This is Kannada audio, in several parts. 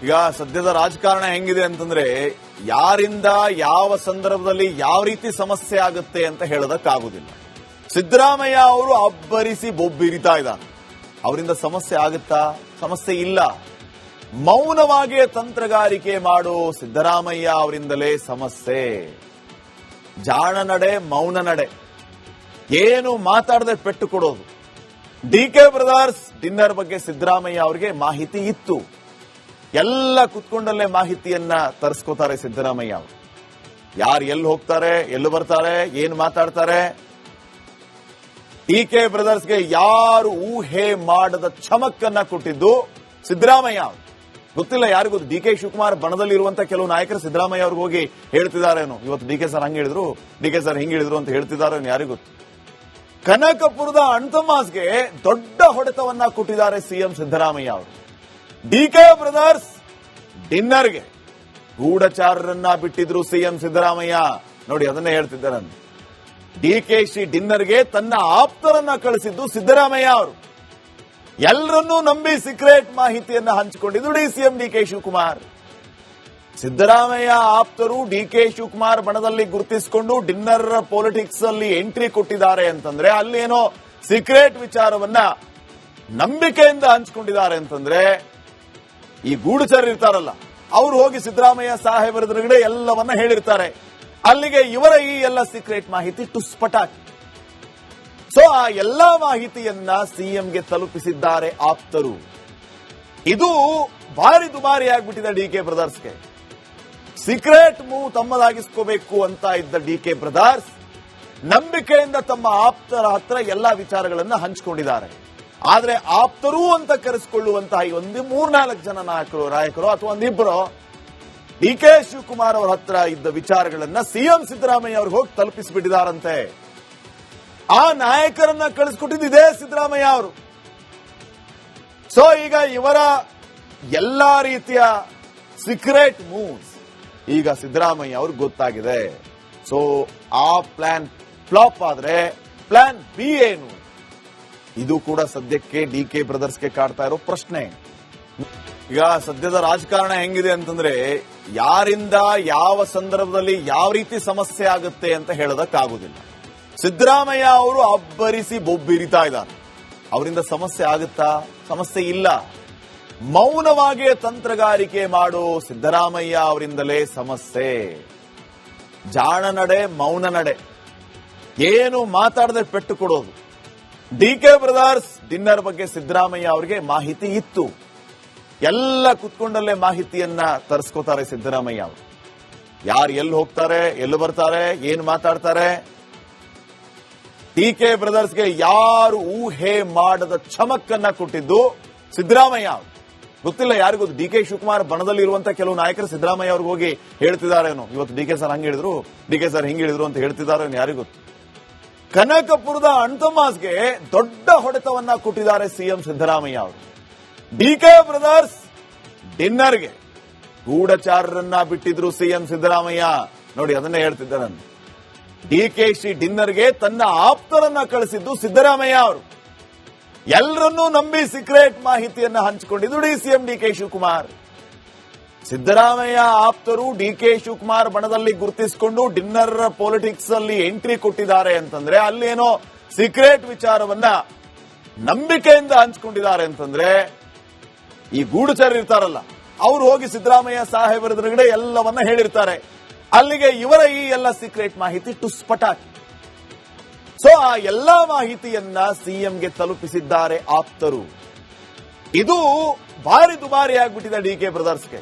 ಈಗ ಸದ್ಯದ ರಾಜಕಾರಣ ಹೆಂಗಿದೆ ಅಂತಂದ್ರೆ ಯಾರಿಂದ ಯಾವ ಸಂದರ್ಭದಲ್ಲಿ ಯಾವ ರೀತಿ ಸಮಸ್ಯೆ ಆಗುತ್ತೆ ಅಂತ ಹೇಳೋದಕ್ಕಾಗುದಿಲ್ಲ. ಸಿದ್ದರಾಮಯ್ಯ ಅವರು ಅಬ್ಬರಿಸಿ ಬೊಬ್ಬಿರಿತಾ ಇದ್ದಾರೆ. ಅವರಿಂದ ಸಮಸ್ಯೆ ಆಗುತ್ತಾ? ಸಮಸ್ಯೆ ಇಲ್ಲ. ಮೌನವಾಗಿ ತಂತ್ರಗಾರಿಕೆ ಮಾಡೋ ಸಿದ್ದರಾಮಯ್ಯ ಅವರಿಂದಲೇ ಸಮಸ್ಯೆ. ಜಾಣ ನಡೆ, ಮೌನ ನಡೆ, ಏನು ಮಾತಾಡದೆ ಪೆಟ್ಟು ಕೊಡೋದು. ಡಿಕೆ ಬ್ರದರ್ಸ್ ಡಿನ್ನರ್ ಬಗ್ಗೆ ಸಿದ್ದರಾಮಯ್ಯ ಅವರಿಗೆ ಮಾಹಿತಿ ಇತ್ತು. ಎಲ್ಲ ಕುತ್ಕೊಂಡಲ್ಲೇ ಮಾಹಿತಿಯನ್ನ ತರಿಸ್ಕೋತಾರೆ ಸಿದ್ದರಾಮಯ್ಯ ಅವರು. ಯಾರು ಎಲ್ಲಿ ಹೋಗ್ತಾರೆ, ಎಲ್ಲಿ ಬರ್ತಾರೆ, ಏನು ಮಾತಾಡ್ತಾರೆ. ಡಿಕೆ ಬ್ರದರ್ಸ್ಗೆ ಯಾರು ಊಹೆ ಮಾಡದ ಚಮಕನ್ನ ಕೊಟ್ಟಿದ್ದು ಸಿದ್ದರಾಮಯ್ಯ ಅವರು. ಗೊತ್ತಿಲ್ಲ ಯಾರಿಗೂ. ಡಿಕೆ ಶಿವಕುಮಾರ್ ಬಣದಲ್ಲಿರುವಂತ ಕೆಲವು ನಾಯಕರು ಸಿದ್ದರಾಮಯ್ಯ ಅವ್ರಿಗೆ ಹೋಗಿ ಹೇಳ್ತಿದಾರೇನು, ಇವತ್ತು ಡಿಕೆ ಸರ್ ಹಂಗೆ ಹೇಳಿದ್ರು, ಡಿಕೆ ಸರ್ ಹಿಂಗೆ ಹೇಳಿದ್ರು ಅಂತ ಹೇಳ್ತಿದಾರೇನು ಯಾರಿಗೂ ಗೊತ್ತು. ಕನಕಪುರದ ಅಣ್ತಮಾಸ್ಗೆ ದೊಡ್ಡ ಹೊಡೆತವನ್ನ ಕೊಟ್ಟಿದ್ದಾರೆ ಸಿಎಂ ಸಿದ್ದರಾಮಯ್ಯ ಅವರು. ಡಿಕೆ ಬ್ರದರ್ಸ್ ಡಿನ್ನರ್ಗೆ ಗೂಢಚಾರರನ್ನ ಬಿಟ್ಟಿದ್ರು ಸಿಎಂ ಸಿದ್ದರಾಮಯ್ಯ. ನೋಡಿ, ಅದನ್ನೇ ಹೇಳ್ತಿದ್ದಾರೆ. ಡಿಕೆಶಿ ಡಿನ್ನರ್ಗೆ ತನ್ನ ಆಪ್ತರನ್ನ ಕಳಿಸಿದ್ದು ಸಿದ್ದರಾಮಯ್ಯ ಅವರು. ಎಲ್ಲರನ್ನೂ ನಂಬಿ ಸೀಕ್ರೆಟ್ ಮಾಹಿತಿಯನ್ನ ಹಂಚಿಕೊಂಡಿದ್ದು ಸಿಎಂ ಡಿಕೆ ಶಿವಕುಮಾರ್. ಸಿದ್ದರಾಮಯ್ಯ ಆಪ್ತರು ಡಿಕೆ ಶಿವಕುಮಾರ್ ಬಣದಲ್ಲಿ ಗುರುತಿಸಿಕೊಂಡು ಡಿನ್ನರ್ ಪೊಲಿಟಿಕ್ಸ್ ಅಲ್ಲಿ ಎಂಟ್ರಿ ಕೊಟ್ಟಿದ್ದಾರೆ ಅಂತಂದ್ರೆ ಅಲ್ಲೇನೋ ಸೀಕ್ರೆಟ್ ವಿಚಾರವನ್ನ ನಂಬಿಕೆಯಿಂದ ಹಂಚಿಕೊಂಡಿದ್ದಾರೆ ಅಂತಂದ್ರೆ ಈ ಗೂಢಚಾರರು ಇರ್ತಾರಲ್ಲ, ಅವರು ಹೋಗಿ ಸಿದ್ದರಾಮಯ್ಯ ಸಾಹೇಬರ ಎದುರುಗಡೆ ಎಲ್ಲವನ್ನ ಹೇಳಿರ್ತಾರೆ. ಅಲ್ಲಿಗೆ ಇವರ ಈ ಎಲ್ಲ ಸೀಕ್ರೆಟ್ ಮಾಹಿತಿ ಟುಸ್ಪಟಾಕ್. ಸೊ ಆ ಎಲ್ಲಾ ಮಾಹಿತಿಯನ್ನ ಸಿಎಂಗೆ ತಲುಪಿಸಿದ್ದಾರೆ ಆಪ್ತರು. ಇದು ಭಾರಿ ದುಬಾರಿ ಆಗ್ಬಿಟ್ಟಿದೆ ಡಿಕೆ ಬ್ರದರ್ಸ್ಗೆ. ಸೀಕ್ರೆಟ್ ಮೂವ್ ತಮ್ಮದಾಗಿಸ್ಕೋಬೇಕು ಅಂತ ಇದ್ದ ಡಿಕೆ ಬ್ರದರ್ಸ್ ನಂಬಿಕೆಯಿಂದ ತಮ್ಮ ಆಪ್ತರ ಹತ್ರ ಎಲ್ಲಾ ವಿಚಾರಗಳನ್ನ ಹಂಚಿಕೊಂಡಿದ್ದಾರೆ. ಆದ್ರೆ ಆಪ್ತರು ಅಂತ ಕರೆಸಿಕೊಳ್ಳುವಂತಹ ಈ ಒಂದು 3-4 ಜನ ನಾಯಕರು ಅಥವಾ ಒಂದಿಬ್ಬರು ಡಿಕೆ ಶಿವಕುಮಾರ್ ಅವರ ಹತ್ರ ಇದ್ದ ವಿಚಾರಗಳನ್ನ ಸಿಎಂ ಸಿದ್ದರಾಮಯ್ಯ ಅವ್ರಿಗೆ ಹೋಗಿ ತಲುಪಿಸಿಬಿಟ್ಟಿದ್ದಾರಂತೆ. ಆ ನಾಯಕರನ್ನ ಕಳಿಸ್ಕೊಟ್ಟಿದ್ದು ಇದೇ ಸಿದ್ದರಾಮಯ್ಯ ಅವರು. ಸೊ ಈಗ ಇವರ ಎಲ್ಲಾ ರೀತಿಯ ಸೀಕ್ರೆಟ್ ಮೂವ್ಸ್ ಈಗ ಸಿದ್ದರಾಮಯ್ಯ ಅವ್ರಿಗೆ ಗೊತ್ತಾಗಿದೆ. ಸೊ ಆ ಪ್ಲಾನ್ ಫ್ಲಾಪ್ ಆದ್ರೆ ಪ್ಲಾನ್ ಬಿ ಏನು? ಇದು ಕೂಡ ಸದ್ಯಕ್ಕೆ ಡಿಕೆ ಬ್ರದರ್ಸ್ಗೆ ಕಾಡ್ತಾ ಇರೋ ಪ್ರಶ್ನೆ. ಈಗ ಸದ್ಯದ ರಾಜಕಾರಣ ಹೆಂಗಿದೆ ಅಂತಂದ್ರೆ ಯಾರಿಂದ ಯಾವ ಸಂದರ್ಭದಲ್ಲಿ ಯಾವ ರೀತಿ ಸಮಸ್ಯೆ ಆಗುತ್ತೆ ಅಂತ ಹೇಳೋದಕ್ಕಾಗುದಿಲ್ಲ. ಸಿದ್ದರಾಮಯ್ಯ ಅವರು ಅಬ್ಬರಿಸಿ ಬೊಬ್ಬಿರಿತಾ ಇದ್ದಾರೆ. ಅವರಿಂದ ಸಮಸ್ಯೆ ಆಗುತ್ತಾ? ಸಮಸ್ಯೆ ಇಲ್ಲ. ಮೌನವಾಗಿ ತಂತ್ರಗಾರಿಕೆ ಮಾಡೋ ಸಿದ್ದರಾಮಯ್ಯ ಅವರಿಂದಲೇ ಸಮಸ್ಯೆ. ಜಾಣ ನಡೆ, ಮೌನ ನಡೆ, ಏನು ಮಾತಾಡದೆ ಪೆಟ್ಟು ಕೊಡೋದು. ಡಿಕೆ ಬ್ರದರ್ಸ್ ಡಿನ್ನರ್ ಬಗ್ಗೆ ಸಿದ್ದರಾಮಯ್ಯ ಅವರಿಗೆ ಮಾಹಿತಿ ಇತ್ತು. ಎಲ್ಲ ಕುತ್ಕೊಂಡಲ್ಲೇ ಮಾಹಿತಿಯನ್ನ ತರಿಸ್ಕೋತಾರೆ ಸಿದ್ದರಾಮಯ್ಯ ಅವರು. ಯಾರು ಎಲ್ಲಿ ಹೋಗ್ತಾರೆ, ಎಲ್ಲಿ ಬರ್ತಾರೆ, ಏನು ಮಾತಾಡ್ತಾರೆ. ಡಿಕೆ ಬ್ರದರ್ಸ್ಗೆ ಯಾರು ಊಹೆ ಮಾಡದ ಚಮಕನ್ನ ಕೊಟ್ಟಿದ್ದು ಸಿದ್ದರಾಮಯ್ಯ ಅವರು. ಗೊತ್ತಿಲ್ಲ ಯಾರಿಗೂ. ಡಿಕೆ ಶಿವಕುಮಾರ್ ಬಣದಲ್ಲಿರುವಂತ ಕೆಲವು ನಾಯಕರು ಸಿದ್ದರಾಮಯ್ಯ ಅವ್ರಿಗೆ ಹೋಗಿ ಹೇಳ್ತಿದಾರೇನು, ಇವತ್ತು ಡಿಕೆ ಸರ್ ಹಂಗೆ ಹೇಳಿದ್ರು, ಡಿಕೆ ಸರ್ ಹಿಂಗೆ ಹೇಳಿದ್ರು ಅಂತ ಹೇಳ್ತಿದಾರೇನು ಯಾರಿಗೂ ಗೊತ್ತು. ಕನಕಪುರದ ಅಣ್ತಮಾಸ್ಗೆ ದೊಡ್ಡ ಹೊಡೆತವನ್ನ ಕೊಟ್ಟಿದ್ದಾರೆ ಸಿಎಂ ಸಿದ್ದರಾಮಯ್ಯ ಅವರು. ಡಿಕೆ ಬ್ರದರ್ಸ್ ಡಿನ್ನರ್ಗೆ ಗೂಢಚಾರರನ್ನ ಬಿಟ್ಟಿದ್ರು ಸಿಎಂ ಸಿದ್ದರಾಮಯ್ಯ. ನೋಡಿ, ಅದನ್ನೇ ಹೇಳ್ತಿದ್ದಾರೆ. ಡಿಕೆಶಿ ಡಿನ್ನರ್ಗೆ ತನ್ನ ಆಪ್ತರನ್ನ ಕಳಿಸಿದ್ದು ಸಿದ್ದರಾಮಯ್ಯ ಅವರು. ಎಲ್ಲರನ್ನೂ ನಂಬಿ ಸೀಕ್ರೆಟ್ ಮಾಹಿತಿಯನ್ನ ಹಂಚಿಕೊಂಡಿದ್ದು ಸಿಎಂ ಡಿಕೆ ಶಿವಕುಮಾರ್. ಸಿದ್ದರಾಮಯ್ಯ ಆಪ್ತರು ಡಿಕೆ ಶಿವಕುಮಾರ್ ಬಣದಲ್ಲಿ ಗುರುತಿಸಿಕೊಂಡು ಡಿನ್ನರ್ ಪೊಲಿಟಿಕ್ಸ್ ಅಲ್ಲಿ ಎಂಟ್ರಿ ಕೊಟ್ಟಿದ್ದಾರೆ ಅಂತಂದ್ರೆ ಅಲ್ಲೇನೋ ಸೀಕ್ರೆಟ್ ವಿಚಾರವನ್ನ ನಂಬಿಕೆಯಿಂದ ಹಂಚಿಕೊಂಡಿದ್ದಾರೆ ಅಂತಂದ್ರೆ ಈ ಗೂಢಚಾರರು ಇರ್ತಾರಲ್ಲ, ಅವರು ಹೋಗಿ ಸಿದ್ದರಾಮಯ್ಯ ಸಾಹೇಬರ ಎದುರುಗಡೆ ಎಲ್ಲವನ್ನ ಹೇಳಿರ್ತಾರೆ. ಅಲ್ಲಿಗೆ ಇವರ ಈ ಎಲ್ಲ ಸೀಕ್ರೆಟ್ ಮಾಹಿತಿ ಟುಸ್ಪಟಾಕ್. ಸೊ ಆ ಎಲ್ಲಾ ಮಾಹಿತಿಯನ್ನ ಸಿಎಂಗೆ ತಲುಪಿಸಿದ್ದಾರೆ ಆಪ್ತರು. ಇದು ಭಾರಿ ದುಬಾರಿ ಆಗ್ಬಿಟ್ಟಿದೆ ಡಿಕೆ ಬ್ರದರ್ಸ್ಗೆ.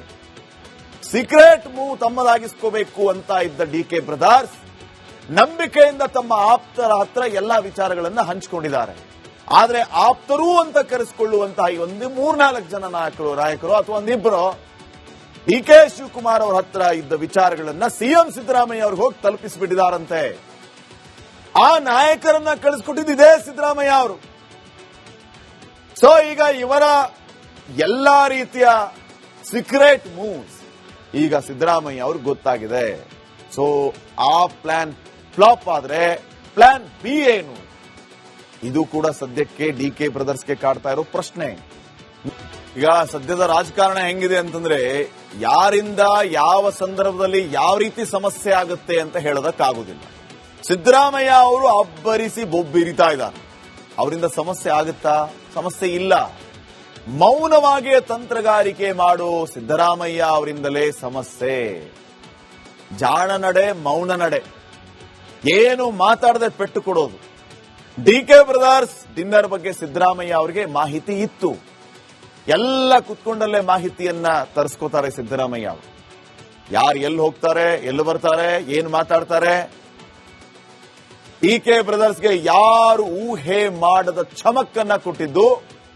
ಸೀಕ್ರೆಟ್ ಮೂವ್ ತಮ್ಮದಾಗಿಸ್ಕೋಬೇಕು ಅಂತ ಇದ್ದ ಡಿಕೆ ಬ್ರದರ್ಸ್ ನಂಬಿಕೆಯಿಂದ ತಮ್ಮ ಆಪ್ತರ ಹತ್ರ ಎಲ್ಲಾ ವಿಚಾರಗಳನ್ನ ಹಂಚಿಕೊಂಡಿದ್ದಾರೆ. ಆದ್ರೆ ಆಪ್ತರು ಅಂತ ಕರೆಸಿಕೊಳ್ಳುವಂತಹ ಈ ಒಂದು 3-4 ಜನ ನಾಯಕರು ಅಥವಾ ಒಂದಿಬ್ಬರು ಡಿಕೆ ಶಿವಕುಮಾರ್ ಅವರ ಹತ್ರ ಇದ್ದ ವಿಚಾರಗಳನ್ನ ಸಿಎಂ ಸಿದ್ದರಾಮಯ್ಯ ಅವ್ರಿಗೆ ಹೋಗಿ ತಲುಪಿಸಿಬಿಟ್ಟಿದ್ದಾರಂತೆ. ಆ ನಾಯಕರನ್ನ ಕಳಿಸ್ಕೊಟ್ಟಿದ್ದು ಇದೇ ಸಿದ್ದರಾಮಯ್ಯ ಅವರು. ಸೊ ಈಗ ಇವರ ಎಲ್ಲಾ ರೀತಿಯ ಸೀಕ್ರೆಟ್ ಮೂವ್ಸ್ ಈಗ ಸಿದ್ದರಾಮಯ್ಯ ಅವ್ರಿಗೆ ಗೊತ್ತಾಗಿದೆ. ಸೊ ಆ ಪ್ಲಾನ್ ಫ್ಲಾಪ್ ಆದ್ರೆ ಪ್ಲಾನ್ ಬಿ ಏನು? ಇದು ಕೂಡ ಸದ್ಯಕ್ಕೆ ಡಿಕೆ ಬ್ರದರ್ಸ್ಗೆ ಕಾಡ್ತಾ ಇರೋ ಪ್ರಶ್ನೆ. ಈಗ ಸದ್ಯದ ರಾಜಕಾರಣ ಹೆಂಗಿದೆ ಅಂತಂದ್ರೆ ಯಾರಿಂದ ಯಾವ ಸಂದರ್ಭದಲ್ಲಿ ಯಾವ ರೀತಿ ಸಮಸ್ಯೆ ಆಗುತ್ತೆ ಅಂತ ಹೇಳೋದಕ್ಕಾಗುದಿಲ್ಲ. ಸಿದ್ದರಾಮಯ್ಯ ಅವರು ಅಬ್ಬರಿಸಿ ಬೊಬ್ಬಿರಿತಾ ಇದ್ದಾರೆ. ಅವರಿಂದ ಸಮಸ್ಯೆ ಆಗುತ್ತಾ? ಸಮಸ್ಯೆ ಇಲ್ಲ. ಮೌನವಾಗಿಯೇ ತಂತ್ರಗಾರಿಕೆ ಮಾಡೋ ಸಿದ್ದರಾಮಯ್ಯ ಅವರಿಂದಲೇ ಸಮಸ್ಯೆ. ಜಾಣ ನಡೆ, ಮೌನ ನಡೆ, ಏನು ಮಾತಾಡದೆ ಪೆಟ್ಟು ಕೊಡೋದು. ಡಿಕೆ ಬ್ರದರ್ಸ್ ಡಿನ್ನರ್ ಬಗ್ಗೆ ಸಿದ್ದರಾಮಯ್ಯ ಅವರಿಗೆ ಮಾಹಿತಿ ಇತ್ತು. ಎಲ್ಲ ಕುತ್ಕೊಂಡಲ್ಲೇ ಮಾಹಿತಿಯನ್ನ ತರಿಸ್ಕೋತಾರೆ ಸಿದ್ದರಾಮಯ್ಯ ಅವರು. ಯಾರು ಎಲ್ಲಿ ಹೋಗ್ತಾರೆ, ಎಲ್ಲಿ ಬರ್ತಾರೆ, ಏನು ಮಾತಾಡ್ತಾರೆ. ಡಿಕೆ ಬ್ರದರ್ಸ್ಗೆ ಯಾರು ಊಹೆ ಮಾಡದ ಚಮಕನ್ನ ಕೊಟ್ಟಿದ್ದು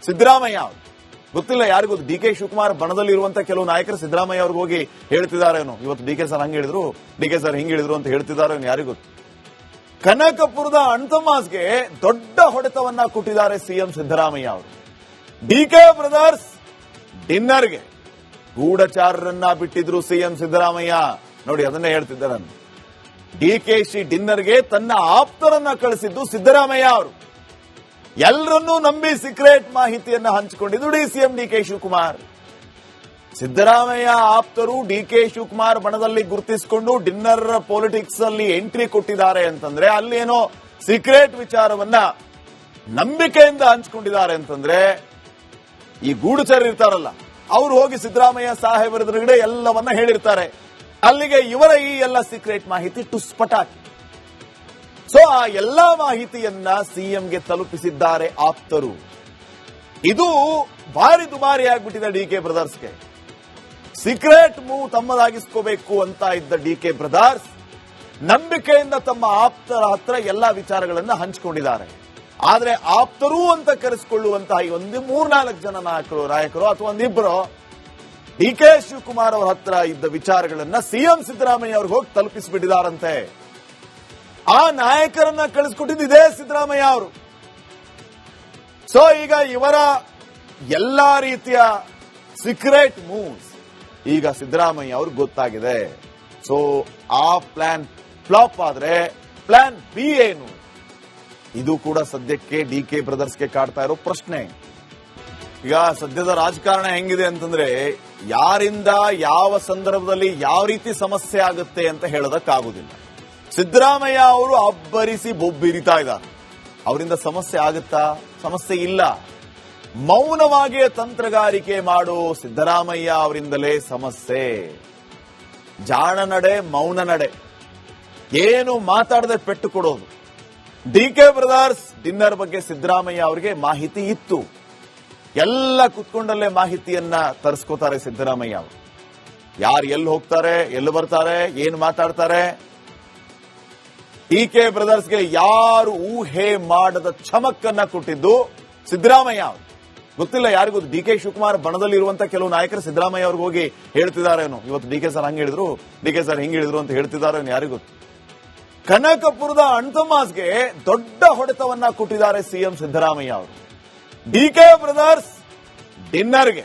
ಸಿದ್ದರಾಮಯ್ಯ ಅವರು. ಗೊತ್ತಿಲ್ಲ ಯಾರಿಗೂ. ಡಿಕೆ ಶಿವಕುಮಾರ್ ಬಣದಲ್ಲಿರುವಂತ ಕೆಲವು ನಾಯಕರು ಸಿದ್ದರಾಮಯ್ಯ ಅವ್ರಿಗೆ ಹೋಗಿ ಹೇಳ್ತಿದಾರೇನು, ಇವತ್ತು ಡಿಕೆ ಸರ್ ಹಂಗೆ ಹೇಳಿದ್ರು, ಡಿಕೆ ಸರ್ ಹಿಂಗೆ ಹೇಳಿದ್ರು ಅಂತ ಹೇಳ್ತಿದಾರೇನು ಯಾರಿಗೂ. ಕನಕಪುರದ ಅಣ್ತಮಾಸ್ಗೆ ದೊಡ್ಡ ಹೊಡೆತವನ್ನ ಕೊಟ್ಟಿದ್ದಾರೆ ಸಿಎಂ ಸಿದ್ದರಾಮಯ್ಯ ಅವರು. ಡಿಕೆ ಬ್ರದರ್ಸ್ ಡಿನ್ನರ್ಗೆ ಗೂಢಚಾರರನ್ನ ಬಿಟ್ಟಿದ್ರು ಸಿಎಂ ಸಿದ್ದರಾಮಯ್ಯ. ನೋಡಿ, ಅದನ್ನೇ ಹೇಳ್ತಿದ್ದಾರೆ. ಡಿಕೆಶಿ ಡಿನ್ನರ್ಗೆ ತನ್ನ ಆಪ್ತರನ್ನ ಕಳಿಸಿದ್ದು ಸಿದ್ದರಾಮಯ್ಯ ಅವರು. ಎಲ್ಲರನ್ನೂ ನಂಬಿ ಸೀಕ್ರೆಟ್ ಮಾಹಿತಿಯನ್ನ ಹಂಚಿಕೊಂಡಿದ್ದು ಡಿಸಿಎಂ ಡಿಕೆ ಶಿವಕುಮಾರ್. ಸಿದ್ದರಾಮಯ್ಯ ಆಪ್ತರು ಡಿಕೆ ಶಿವಕುಮಾರ್ ಬಣದಲ್ಲಿ ಗುರುತಿಸಿಕೊಂಡು ಡಿನ್ನರ್ ಪೊಲಿಟಿಕ್ಸ್ ಅಲ್ಲಿ ಎಂಟ್ರಿ ಕೊಟ್ಟಿದ್ದಾರೆ ಅಂತಂದ್ರೆ ಅಲ್ಲಿ ಏನೋ ಸೀಕ್ರೆಟ್ ವಿಚಾರವನ್ನ ನಂಬಿಕೆಯಿಂದ ಹಂಚಿಕೊಂಡಿದ್ದಾರೆ ಅಂತಂದ್ರೆ ಈ ಗೂಢಚಾರರು ಇರ್ತಾರಲ್ಲ, ಅವರು ಹೋಗಿ ಸಿದ್ದರಾಮಯ್ಯ ಸಾಹೇಬರ ಎದುರುಗಡೆ ಎಲ್ಲವನ್ನ ಹೇಳಿರ್ತಾರೆ. ಅಲ್ಲಿಗೆ ಇವರ ಈ ಎಲ್ಲ ಸೀಕ್ರೆಟ್ ಮಾಹಿತಿ ಟುಸ್ಪಟಾಕಿ. ಸೊ ಆ ಎಲ್ಲಾ ಮಾಹಿತಿಯನ್ನ ಸಿಎಂಗೆ ತಲುಪಿಸಿದ್ದಾರೆ ಆಪ್ತರು. ಇದು ಭಾರಿ ದುಬಾರಿ ಆಗ್ಬಿಟ್ಟಿದೆ ಡಿಕೆ ಬ್ರದರ್ಸ್ಗೆ. ಸೀಕ್ರೆಟ್ ಮೂವ್ ತಮ್ಮದಾಗಿಸ್ಕೋಬೇಕು ಅಂತ ಇದ್ದ ಡಿಕೆ ಬ್ರದರ್ಸ್ ನಂಬಿಕೆಯಿಂದ ತಮ್ಮ ಆಪ್ತರ ಹತ್ರ ಎಲ್ಲಾ ವಿಚಾರಗಳನ್ನ ಹಂಚಿಕೊಂಡಿದ್ದಾರೆ. ಆದ್ರೆ ಆಪ್ತರು ಅಂತ ಕರೆಸಿಕೊಳ್ಳುವಂತಹ ಈ ಒಂದು 3-4 ಜನ ನಾಯಕರು ಅಥವಾ ಒಂದಿಬ್ಬರು ಡಿಕೆ ಶಿವಕುಮಾರ್ ಅವರ ಹತ್ರ ಇದ್ದ ವಿಚಾರಗಳನ್ನ ಸಿಎಂ ಸಿದ್ದರಾಮಯ್ಯ ಅವ್ರಿಗೆ ಹೋಗಿ ತಲುಪಿಸಿಬಿಟ್ಟಿದ್ದಾರಂತೆ. ಆ ನಾಯಕರನ್ನ ಕಳಿಸ್ಕೊಟ್ಟಿದ್ದು ಇದೇ ಸಿದ್ದರಾಮಯ್ಯ ಅವರು. ಸೊ ಈಗ ಇವರ ಎಲ್ಲಾ ರೀತಿಯ ಸೀಕ್ರೆಟ್ ಮೂವ್ಸ್ ಈಗ ಸಿದ್ದರಾಮಯ್ಯ ಅವ್ರಿಗೆ ಗೊತ್ತಾಗಿದೆ. ಸೊ ಆ ಪ್ಲಾನ್ ಫ್ಲಾಪ್ ಆದ್ರೆ ಪ್ಲಾನ್ ಬಿ ಏನು? ಇದು ಕೂಡ ಸದ್ಯಕ್ಕೆ ಡಿಕೆ ಬ್ರದರ್ಸ್ಗೆ ಕಾಡ್ತಾ ಇರೋ ಪ್ರಶ್ನೆ. ಈಗ ಸದ್ಯದ ರಾಜಕಾರಣ ಹೆಂಗಿದೆ ಅಂತಂದ್ರೆ ಯಾರಿಂದ ಯಾವ ಸಂದರ್ಭದಲ್ಲಿ ಯಾವ ರೀತಿ ಸಮಸ್ಯೆ ಆಗುತ್ತೆ ಅಂತ ಹೇಳೋದಕ್ಕಾಗುದಿಲ್ಲ. ಸಿದ್ದರಾಮಯ್ಯ ಅವರು ಅಬ್ಬರಿಸಿ ಬೊಬ್ಬಿರಿತಾ ಇದ್ದಾರೆ. ಅವರಿಂದ ಸಮಸ್ಯೆ ಆಗುತ್ತಾ? ಸಮಸ್ಯೆ ಇಲ್ಲ. ಮೌನವಾಗಿಯೇ ತಂತ್ರಗಾರಿಕೆ ಮಾಡೋ ಸಿದ್ದರಾಮಯ್ಯ ಅವರಿಂದಲೇ ಸಮಸ್ಯೆ. ಜಾಣ ನಡೆ, ಮೌನ ನಡೆ, ಏನು ಮಾತಾಡದೆ ಪೆಟ್ಟು ಕೊಡೋದು. ಡಿಕೆ ಬ್ರದರ್ಸ್ ಡಿನ್ನರ್ ಬಗ್ಗೆ ಸಿದ್ದರಾಮಯ್ಯ ಅವರಿಗೆ ಮಾಹಿತಿ ಇತ್ತು. ಎಲ್ಲ ಕುತ್ಕೊಂಡಲ್ಲೇ ಮಾಹಿತಿಯನ್ನ ತರಿಸ್ಕೋತಾರೆ ಸಿದ್ದರಾಮಯ್ಯ ಅವರು. ಯಾರು ಎಲ್ಲಿ ಹೋಗ್ತಾರೆ, ಎಲ್ಲಿ ಬರ್ತಾರೆ, ಏನು ಮಾತಾಡ್ತಾರೆ. ಡಿಕೆ ಬ್ರದರ್ಸ್ಗೆ ಯಾರು ಊಹೆ ಮಾಡದ ಚಮಕನ್ನ ಕೊಟ್ಟಿದ್ದು ಸಿದ್ದರಾಮಯ್ಯ ಅವರು. ಗೊತ್ತಿಲ್ಲ ಯಾರಿಗೂ. ಡಿಕೆ ಶಿವಕುಮಾರ್ ಬಣದಲ್ಲಿರುವಂತ ಕೆಲವು ನಾಯಕರು ಸಿದ್ದರಾಮಯ್ಯ ಅವ್ರಿಗೆ ಹೋಗಿ ಹೇಳ್ತಿದಾರೇನು, ಇವತ್ತು ಡಿಕೆ ಸರ್ ಹಂಗೆ ಹೇಳಿದ್ರು, ಡಿಕೆ ಸರ್ ಹಿಂಗೆ ಹೇಳಿದ್ರು ಅಂತ ಹೇಳ್ತಿದಾರೇನು ಯಾರಿಗೂ. ಕನಕಪುರದ ಅಣ್ತಮಾಸ್ಗೆ ದೊಡ್ಡ ಹೊಡೆತವನ್ನ ಕೊಟ್ಟಿದ್ದಾರೆ ಸಿಎಂ ಸಿದ್ದರಾಮಯ್ಯ ಅವರು. ಡಿಕೆ ಬ್ರದರ್ಸ್ ಡಿನ್ನರ್ಗೆ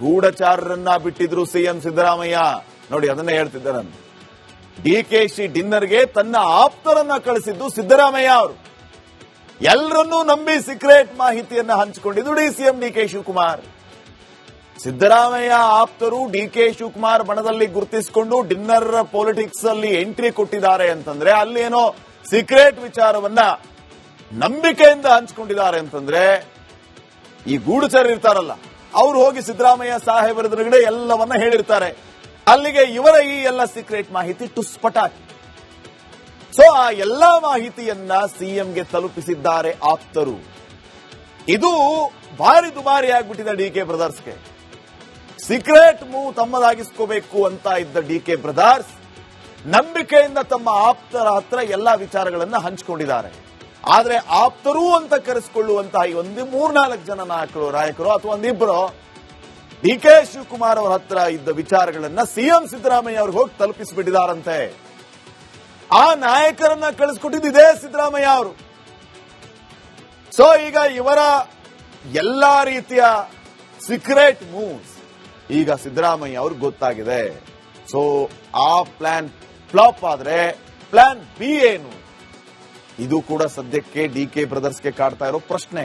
ಗೂಢಚಾರರನ್ನ ಬಿಟ್ಟಿದ್ರು ಸಿಎಂ ಸಿದ್ದರಾಮಯ್ಯ. ನೋಡಿ, ಅದನ್ನೇ ಹೇಳ್ತಿದ್ದಾರೆ. ಡಿಕೆಶಿ ಡಿನ್ನರ್ಗೆ ತನ್ನ ಆಪ್ತರನ್ನ ಕಳಿಸಿದ್ದು ಸಿದ್ದರಾಮಯ್ಯ ಅವರು. ಎಲ್ಲರನ್ನೂ ನಂಬಿ ಸೀಕ್ರೆಟ್ ಮಾಹಿತಿಯನ್ನ ಹಂಚಿಕೊಂಡಿದ್ದು ಡಿಸಿಎಂ ಡಿಕೆ ಶಿವಕುಮಾರ್. ಸಿದ್ದರಾಮಯ್ಯ ಆಪ್ತರು ಡಿಕೆ ಶಿವಕುಮಾರ್ ಬಣದಲ್ಲಿ ಗುರುತಿಸಿಕೊಂಡು ಡಿನ್ನರ್ ಪೊಲಿಟಿಕ್ಸ್ ಅಲ್ಲಿ ಎಂಟ್ರಿ ಕೊಟ್ಟಿದ್ದಾರೆ ಅಂತಂದ್ರೆ ಅಲ್ಲಿ ಏನೋ ಸೀಕ್ರೆಟ್ ವಿಚಾರವನ್ನ ನಂಬಿಕೆಯಿಂದ ಹಂಚಿಕೊಂಡಿದ್ದಾರೆ ಅಂತಂದ್ರೆ ಈ ಗೂಢಚಾರರು ಇರ್ತಾರಲ್ಲ, ಅವರು ಹೋಗಿ ಸಿದ್ದರಾಮಯ್ಯ ಸಾಹೇಬರ ಎದುರುಗಡೆ ಎಲ್ಲವನ್ನ ಹೇಳಿರ್ತಾರೆ. ಅಲ್ಲಿಗೆ ಇವರ ಈ ಎಲ್ಲ ಸೀಕ್ರೆಟ್ ಮಾಹಿತಿ ಟುಸ್ಪಟಾಕಿ. ಸೊ ಆ ಎಲ್ಲಾ ಮಾಹಿತಿಯನ್ನ ಸಿಎಂಗೆ ತಲುಪಿಸಿದ್ದಾರೆ ಆಪ್ತರು. ಇದು ಭಾರಿ ದುಬಾರಿ ಆಗ್ಬಿಟ್ಟಿದೆ ಡಿಕೆ ಬ್ರದರ್ಸ್ಗೆ. ಸೀಕ್ರೆಟ್ ಮೂವ್ ತಮ್ಮದಾಗಿಸ್ಕೋಬೇಕು ಅಂತ ಇದ್ದ ಡಿಕೆ ಬ್ರದರ್ಸ್ ನಂಬಿಕೆಯಿಂದ ತಮ್ಮ ಆಪ್ತರ ಹತ್ರ ಎಲ್ಲಾ ವಿಚಾರಗಳನ್ನ ಹಂಚಿಕೊಂಡಿದ್ದಾರೆ. ಆದ್ರೆ ಆಪ್ತರು ಅಂತ ಕರೆಸಿಕೊಳ್ಳುವಂತಹ ಈ ಒಂದು 3-4 ಜನ ನಾಯಕರು ಅಥವಾ ಒಂದಿಬ್ಬರು ಡಿಕೆ ಶಿವಕುಮಾರ್ ಅವರ ಹತ್ರ ಇದ್ದ ವಿಚಾರಗಳನ್ನ ಸಿಎಂ ಸಿದ್ದರಾಮಯ್ಯ ಅವ್ರಿಗೆ ಹೋಗಿ ತಲುಪಿಸಿಬಿಟ್ಟಿದ್ದಾರಂತೆ. ಆ ನಾಯಕರನ್ನ ಕಳಿಸ್ಕೊಟ್ಟಿದ್ದು ಇದೇ ಸಿದ್ದರಾಮಯ್ಯ ಅವರು. ಸೊ ಈಗ ಇವರ ಎಲ್ಲಾ ರೀತಿಯ ಸೀಕ್ರೆಟ್ ಮೂವ್ಸ್ ಈಗ ಸಿದ್ದರಾಮಯ್ಯ ಅವ್ರಿಗೆ ಗೊತ್ತಾಗಿದೆ. ಸೊ ಆ ಪ್ಲಾನ್ ಫ್ಲಾಪ್ ಆದ್ರೆ ಪ್ಲಾನ್ ಬಿ ಏನು? ಇದು ಕೂಡ ಸದ್ಯಕ್ಕೆ ಡಿಕೆ ಬ್ರದರ್ಸ್ಗೆ ಕಾಡ್ತಾ ಇರೋ ಪ್ರಶ್ನೆ.